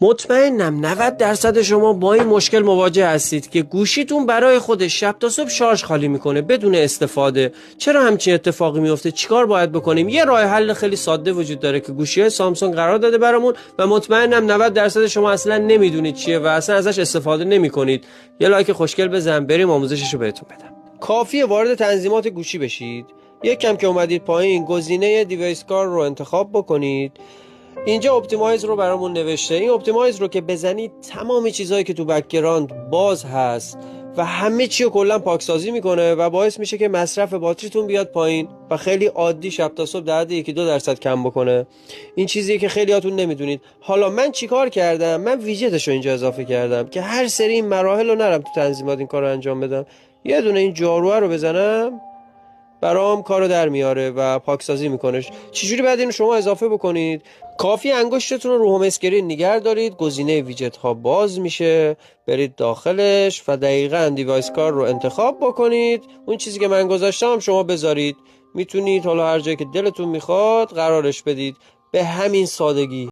مطمئنم 90% شما با این مشکل مواجه هستید که گوشیتون برای خودش شب تا صبح شارژ خالی میکنه بدون استفاده. چرا همچین اتفاقی میفته؟ چیکار باید بکنیم؟ یه راه حل خیلی ساده وجود داره که گوشی‌های سامسونگ قرار داده برامون و مطمئنم 90% شما اصلا نمیدونید چیه و اصلا ازش استفاده نمیکنید. یه لایک خوشگل بزن بریم آموزششو بهتون بدم. کافیه وارد تنظیمات گوشی بشید. یک کم که اومدید پایین گزینه دیوایس کار رو انتخاب بکنید. اینجا اپتیمایز رو برامون نوشته. این اپتیمایز رو که بزنید تمام چیزهایی که تو بک‌گراند باز هست و همه چی رو کلا پاکسازی میکنه و باعث میشه که مصرف باتریتون بیاد پایین و خیلی عادی شب تا صبح در حد 1-2% کم بکنه. این چیزیه که خیلیاتون نمیدونید. حالا من چیکار کردم؟ من ویجتش رو اینجا اضافه کردم که هر سری این مراحل رو نرم تو تنظیمات این کار رو انجام بدم. یه دونه این جاروه رو بزنم برام کارو در میاره و پاکسازی میکنش. چجوری بعد اینو شما اضافه بکنید؟ کافی انگشتتون رو هوم اسکرین نگه دارید، گزینه ویجت ها باز میشه، برید داخلش و دقیقاً دیوایس کار رو انتخاب بکنید. اون چیزی که من گذاشتم هم شما بذارید. میتونید حالا هر جایی که دلتون میخواد قرارش بدید. به همین سادگی.